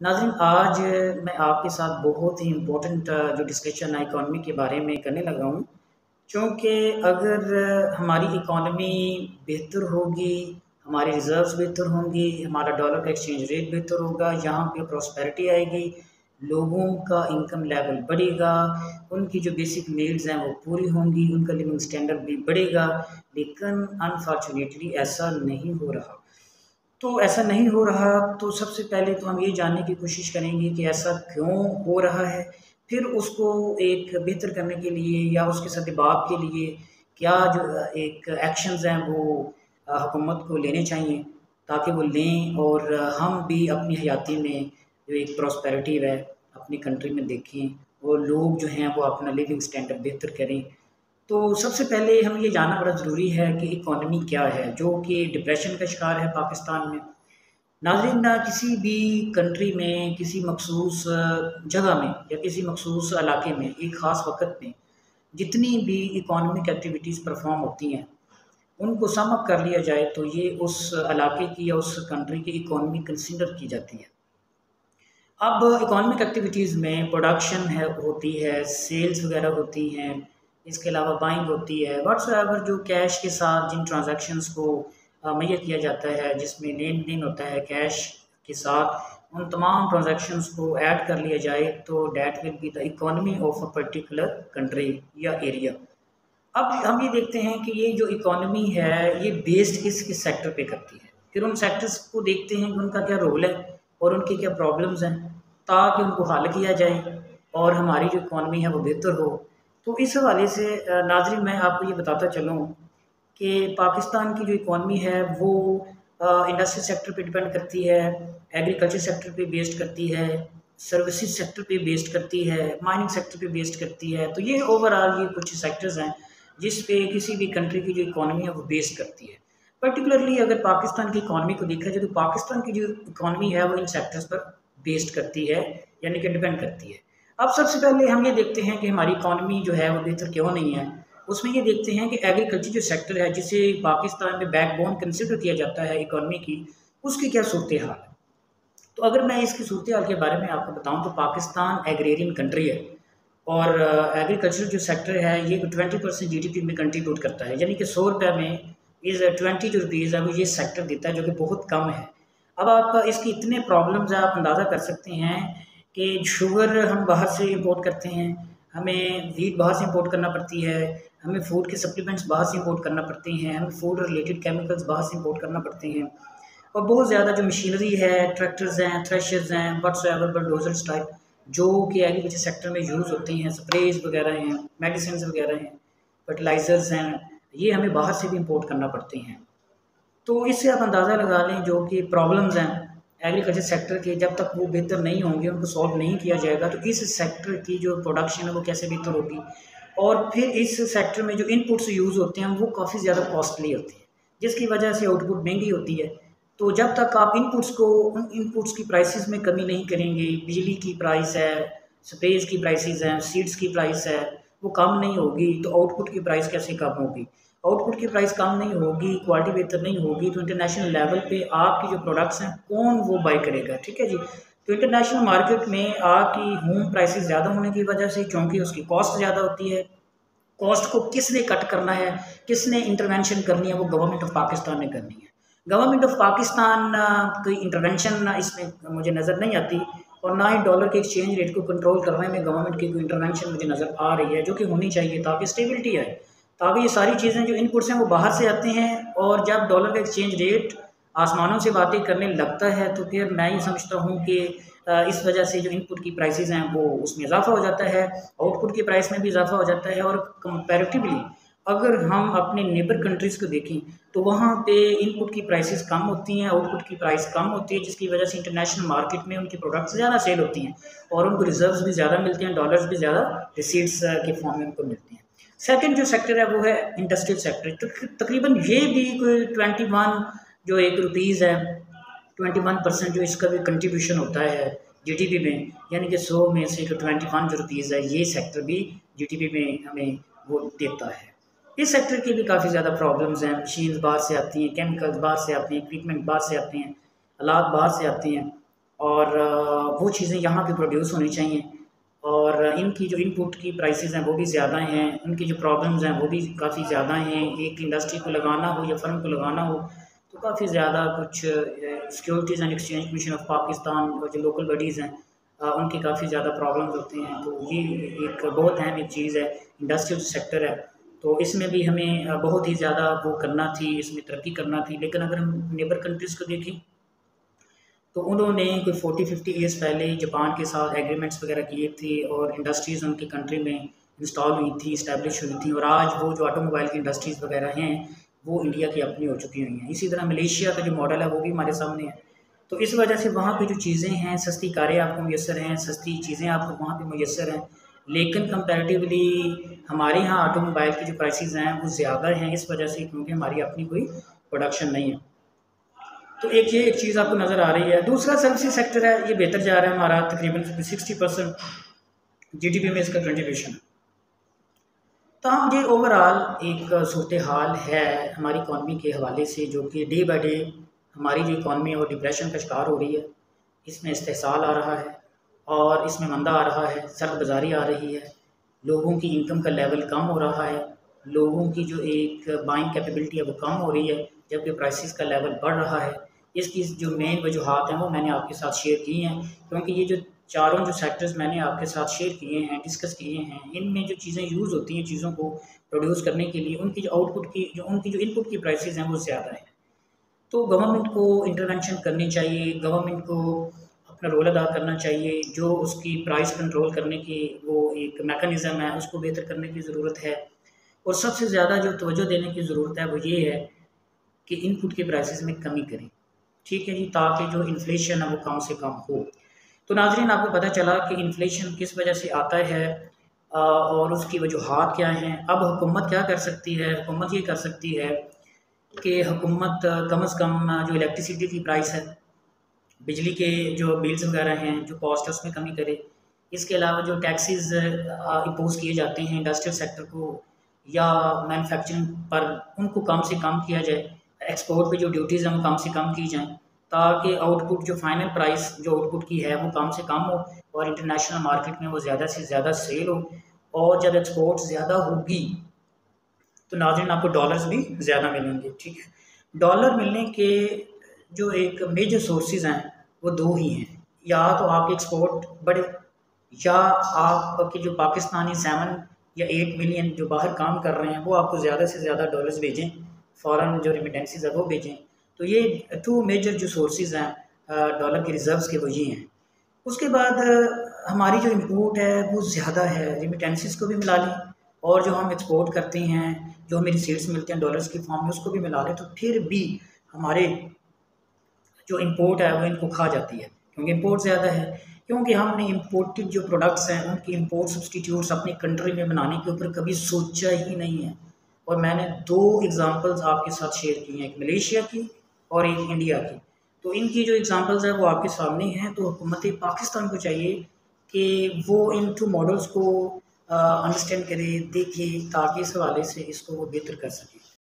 नाज़रीन, आज मैं आपके साथ बहुत ही इम्पोर्टेंट जो डिस्कशन है इकॉनमी के बारे में करने लगा हूँ। क्योंकि अगर हमारी इकॉनमी बेहतर होगी, हमारे रिज़र्व्स बेहतर होंगी, हमारा डॉलर का एक्सचेंज रेट बेहतर होगा, यहाँ पे प्रॉस्पेरिटी आएगी, लोगों का इनकम लेवल बढ़ेगा, उनकी जो बेसिक नीड्स हैं वो पूरी होंगी, उनका लिविंग स्टैंडर्ड भी बढ़ेगा। लेकिन अनफॉर्चुनेटली ऐसा नहीं हो रहा। तो ऐसा नहीं हो रहा, तो सबसे पहले तो हम ये जानने की कोशिश करेंगे कि ऐसा क्यों हो रहा है। फिर उसको एक बेहतर करने के लिए या उसके सद्भाव के लिए क्या जो एक एक्शंस हैं वो हुकूमत को लेने चाहिए, ताकि वो लें और हम भी अपनी हयाती में जो एक प्रॉस्पेरिटी है अपनी कंट्री में देखें और लोग जो हैं वो अपना लिविंग स्टैंडर्ड बेहतर करें। तो सबसे पहले हमें ये जानना बड़ा ज़रूरी है कि इकॉनमी क्या है, जो कि डिप्रेशन का शिकार है पाकिस्तान में। नाज़रीन, ना किसी भी कंट्री में, किसी मखसूस जगह में या किसी मखसूस इलाके में, एक ख़ास वक़्त में जितनी भी इकॉनमिक एक्टिविटीज़ परफ़ॉर्म होती हैं, उनको सम अप कर लिया जाए तो ये उस इलाके की या उस कंट्री की इकॉनमी कंसिडर की जाती है। अब इकोनॉमिक एक्टिविटीज़ में प्रोडक्शन है होती है, सेल्स वगैरह होती हैं, इसके अलावा बाइंग होती है, व्हाट्सएवर जो कैश के साथ जिन ट्रांजैक्शंस को मुहैया किया जाता है, जिसमें लेन-देन होता है कैश के साथ, उन तमाम ट्रांजैक्शंस को ऐड कर लिया जाए तो that will be the economy of a particular country या एरिया। अब हम ये देखते हैं कि ये जो इकोनॉमी है, ये बेस्ड किस-किस सेक्टर पे करती है। फिर उन सेक्टर्स को देखते हैं कि उनका क्या रोल है और उनकी क्या प्रॉब्लम्स हैं, ताकि उनको हल किया जाए और हमारी जो इकॉनमी है वो बेहतर हो। तो इस हवाले से नाज़रीन, मैं आपको ये बताता चलूँ कि पाकिस्तान की जो इकॉनमी है वो इंडस्ट्रियल सेक्टर पे डिपेंड करती है, एग्रीकल्चर सेक्टर पे बेस्ड करती है, सर्विसेज सेक्टर पे बेस्ड करती है, माइनिंग सेक्टर पे बेस्ड करती है। तो ये ओवरऑल ये कुछ सेक्टर्स हैं जिस पे किसी भी कंट्री की जो इकॉनमी है वो बेस्ड करती है। पर्टिकुलरली अगर पाकिस्तान की इकॉनमी को देखा जाए तो पाकिस्तान की जो इकॉनमी है वो इन सेक्टर्स पर बेस्ड करती है, यानी कि डिपेंड करती है। अब सबसे पहले हम ये देखते हैं कि हमारी इकॉनमी जो है वो बेहतर क्यों नहीं है। उसमें ये देखते हैं कि एग्रीकल्चर जो सेक्टर है, जिसे पाकिस्तान में बैकबोन कंसिडर किया जाता है इकॉनमी की, उसकी क्या सूरत हाल है। तो अगर मैं इसकी सूरत हाल के बारे में आपको बताऊं तो पाकिस्तान एग्रेरियन कंट्री है और एग्रीकल्चर जो सेक्टर है ये 20% जीडीपी में कंट्रीब्यूट करता है, यानी कि 100 रुपये में इस 20 जो रुपीज़ है वो ये सेक्टर देता है, जो कि बहुत कम है। अब आप इसकी इतने प्रॉब्लम्स आप अंदाज़ा कर सकते हैं कि शुगर हम बाहर से इंपोर्ट करते हैं, हमें वीट बाहर से इंपोर्ट करना पड़ती है, हमें फूड के सप्लीमेंट्स बाहर से इंपोर्ट करना पड़ते हैं, हमें फूड रिलेटेड केमिकल्स बाहर से इंपोर्ट करना पड़ते हैं और बहुत ज़्यादा जो मशीनरी है, ट्रैक्टर्स हैं, थ्रेशर्स हैं, व्हाट्सएवर बुलडोजर्स टाइप, जो कि एग्रीकल्चर सेक्टर में यूज़ होती हैं, स्प्रेज वगैरह हैं, मेडिसिन वगैरह हैं, फर्टिलाइज़र्स हैं, ये हमें बाहर से भी इंपोर्ट करना पड़ते हैं। तो इससे आप अंदाज़ा लगा लें जो कि प्रॉब्लम्स हैं एग्रीकल्चर सेक्टर के, जब तक वो बेहतर नहीं होंगे, उनको सॉल्व नहीं किया जाएगा तो इस सेक्टर की जो प्रोडक्शन है वो कैसे बेहतर होगी। और फिर इस सेक्टर में जो इनपुट्स यूज़ होते हैं वो काफ़ी ज़्यादा कॉस्टली होती हैं, जिसकी वजह से आउटपुट महंगी होती है। तो जब तक आप उन इनपुट्स की प्राइसेस में कमी नहीं करेंगे, बिजली की प्राइस है, स्प्रेज की प्राइसेस हैं, सीड्स की प्राइस है, वो कम नहीं होगी तो आउटपुट की प्राइस कैसे कम होगी। आउटपुट की प्राइस कम नहीं होगी, क्वालिटी बेहतर नहीं होगी, तो इंटरनेशनल लेवल पे आपकी जो प्रोडक्ट्स हैं कौन वो बाई करेगा, ठीक है जी। तो इंटरनेशनल मार्केट में आपकी होम प्राइसेस ज़्यादा होने की वजह से, क्योंकि उसकी कॉस्ट ज़्यादा होती है, कॉस्ट को किसने कट करना है, किसने इंटरवेंशन करनी है, वो गवर्नमेंट ऑफ पाकिस्तान ने करनी है। गवर्नमेंट ऑफ पाकिस्तान कोई इंटरवेंशन इसमें मुझे नज़र नहीं आती और ना ही डॉलर के एक्सचेंज रेट को कंट्रोल करने में गवर्नमेंट की कोई इंटरवेंशन मुझे नज़र आ रही है, जो कि होनी चाहिए ताकि स्टेबिलिटी आए, ताकि ये सारी चीज़ें जो इनपुट्स हैं वो बाहर से आती हैं और जब डॉलर का एक्सचेंज रेट आसमानों से बातें करने लगता है तो फिर मैं ये समझता हूँ कि इस वजह से जो इनपुट की प्राइसेस हैं वो उसमें इजाफा हो जाता है, आउटपुट की प्राइस में भी इजाफा हो जाता है। और कंपैरेटिवली अगर हम अपने नेबर कंट्रीज़ को देखें तो वहाँ पे इनपुट की प्राइसेस कम होती हैं, आउटपुट की प्राइस कम होती है, जिसकी वजह से इंटरनेशनल मार्केट में उनकी प्रोडक्ट्स ज़्यादा सेल होती हैं और उनको रिजर्व्स भी ज़्यादा मिलते हैं, डॉलर्स भी ज़्यादा रिसीट्स के फॉर्म में उनको मिलते हैं। सेकंड जो सेक्टर है वो है इंडस्ट्रियल सेक्टर। तकरीबन ये भी कोई 21 जो एक रुपीज़ है, 21% जो इसका भी कंट्रीब्यूशन होता है जीडीपी में, यानी कि 100 में से जो 21 जो रुपीज़ है ये सेक्टर भी जीडीपी में हमें वो देता है। इस सेक्टर की भी काफ़ी ज़्यादा प्रॉब्लम्स हैं, मशीन्स बाहर से आती हैं, केमिकल्स बाहर से आते हैं, इक्विपमेंट बाहर से आते हैं, आलात बाहर से आते हैं और वो चीज़ें यहाँ पे प्रोड्यूस होनी चाहिए। और इनकी जो इनपुट की प्राइसेस हैं वो भी ज़्यादा हैं, उनकी जो प्रॉब्लम्स हैं वो भी काफ़ी ज़्यादा हैं। एक इंडस्ट्री को लगाना हो या फर्म को लगाना हो तो काफ़ी ज़्यादा कुछ securities and exchange commission of Pakistan और जो लोकल बॉडीज़ हैं उनके काफ़ी ज़्यादा प्रॉब्लम्स होते हैं। तो ये एक बहुत अहम एक चीज़ है, इंडस्ट्रियल सेक्टर है, तो इसमें भी हमें बहुत ही ज़्यादा वो करना थी, इसमें तरक्की करना थी। लेकिन अगर हम नेबर कंट्रीज़ को देखें तो उन्होंने कोई 40-50 ईयर्स पहले जापान के साथ एग्रीमेंट्स वगैरह किए थे और इंडस्ट्रीज़ उनकी कंट्री में इंस्टॉल हुई थी, इस्टेब्लिश हुई थी, और आज वो जो ऑटोमोबाइल की इंडस्ट्रीज़ वगैरह हैं वो इंडिया की अपनी हो चुकी हुई हैं। इसी तरह मलेशिया का जो मॉडल है वो भी हमारे सामने है। तो इस वजह से वहाँ पे जो चीज़ें हैं, सस्ती कारें आपको मुयस्सर हैं, सस्ती चीज़ें आपको वहाँ पे मुयस्सर हैं, लेकिन कंपैरेटिवली हमारे यहाँ ऑटोमोबाइल की जो प्राइसेस हैं वो ज़्यादा हैं, इस वजह से क्योंकि हमारी अपनी कोई प्रोडक्शन नहीं है। तो एक चीज़ आपको नज़र आ रही है। दूसरा सर्विसेज सेक्टर है, ये बेहतर जा रहा है हमारा, तकरीबन 60% जीडीपी में इसका कंट्रीब्यूशन है। तो ये ओवरऑल एक सूरत हाल है हमारी इकॉनमी के हवाले से, जो कि डे बाई डे हमारी जो इकॉनमी है वो डिप्रेशन का शिकार हो रही है। इसमें इस्तेहसाल आ रहा है और इसमें मंदा आ रहा है, सख्त बाज़ारी आ रही है, लोगों की इनकम का लेवल कम हो रहा है, लोगों की जो एक बाइंग कैपेबिलिटी है वो कम हो रही है, जबकि प्राइसेस का लेवल बढ़ रहा है। इसकी जो मेन वजूहात हैं वो मैंने आपके साथ शेयर की हैं, क्योंकि ये जो चारों जो सेक्टर्स मैंने आपके साथ शेयर किए हैं, डिस्कस किए हैं, इनमें जो चीज़ें यूज़ होती हैं चीज़ों को प्रोड्यूस करने के लिए, उनकी जो आउटपुट की उनकी जो इनपुट की प्राइसेस हैं वो ज़्यादा हैं। तो गवर्नमेंट को इंटरवेंशन करनी चाहिए, गवर्नमेंट को अपना रोल अदा करना चाहिए, जो उसकी प्राइस कंट्रोल करने की वो एक मैकेनिज़्म है उसको बेहतर करने की ज़रूरत है। और सबसे ज़्यादा जो तवज्जो देने की ज़रूरत है वो ये है कि इनपुट के प्राइसेस में कमी करें, ठीक है जी, ताकि जो इन्फ्लेशन है वो कम से कम हो। तो नाज़रीन, आपको पता चला कि इन्फ्लेशन किस वजह से आता है और उसकी वजूहात क्या हैं। अब हुकूमत क्या कर सकती है? हुकूमत ये कर सकती है कि हुकूमत कम से कम जो इलेक्ट्रिसिटी की प्राइस है, बिजली के जो बिल्स वगैरह हैं, जो कॉस्ट है उसमें कमी करे। इसके अलावा जो टैक्सेस इम्पोज़ किए जाते हैं इंडस्ट्रियल सेक्टर को या मैन्युफैक्चरिंग पर, उनको कम से कम किया जाए। एक्सपोर्ट पे जो ड्यूटीज़ हैं वो कम से कम की जाएँ, ताकि आउटपुट जो फाइनल प्राइस जो आउटपुट की है वो कम से कम हो और इंटरनेशनल मार्केट में वो ज़्यादा से ज़्यादा सेल हो। और जब एक्सपोर्ट ज़्यादा होगी तो नाज़रीन आपको डॉलर्स भी ज़्यादा मिलेंगे, ठीक है। डॉलर मिलने के जो एक मेजर सोर्सेज हैं वो दो ही हैं, या तो आपके एक्सपोर्ट बढ़े या आपके जो पाकिस्तानी 7 या 8 मिलियन जो बाहर काम कर रहे हैं वो आपको ज़्यादा से ज़्यादा डॉलर्स भेजें, फ़ॉरेन जो रेमिटेंसीज है वो भेजें। तो ये 2 मेजर जो सोर्सेज हैं डॉलर के रिज़र्व्स के, वो ये हैं। उसके बाद हमारी जो इम्पोर्ट है वो ज़्यादा है, रेमिटेंसीज को भी मिला लें और जो हम एक्सपोर्ट करते हैं, जो हमें रिसीट्स मिलते हैं डॉलर्स की फॉर्म में, उसको भी मिला लें, तो फिर भी हमारे जो इम्पोर्ट है वो इनको खा जाती है, क्योंकि इम्पोर्ट ज़्यादा है। क्योंकि हमने इम्पोर्टेड जो प्रोडक्ट्स हैं उनकी इम्पोर्ट सब्सटीट्यूट्स अपनी कंट्री में बनाने के ऊपर कभी सोचा ही नहीं है। और मैंने 2 एग्ज़ाम्पल्स आपके साथ शेयर की हैं, एक मलेशिया की और एक इंडिया की। तो इनकी जो एग्ज़ाम्पल्स हैं वो आपके सामने हैं। तो हुकूमत पाकिस्तान को चाहिए कि वो इन 2 मॉडल्स को अंडरस्टैंड करे, देखे, ताकि इस हवाले से इसको वो बेहतर कर सकें।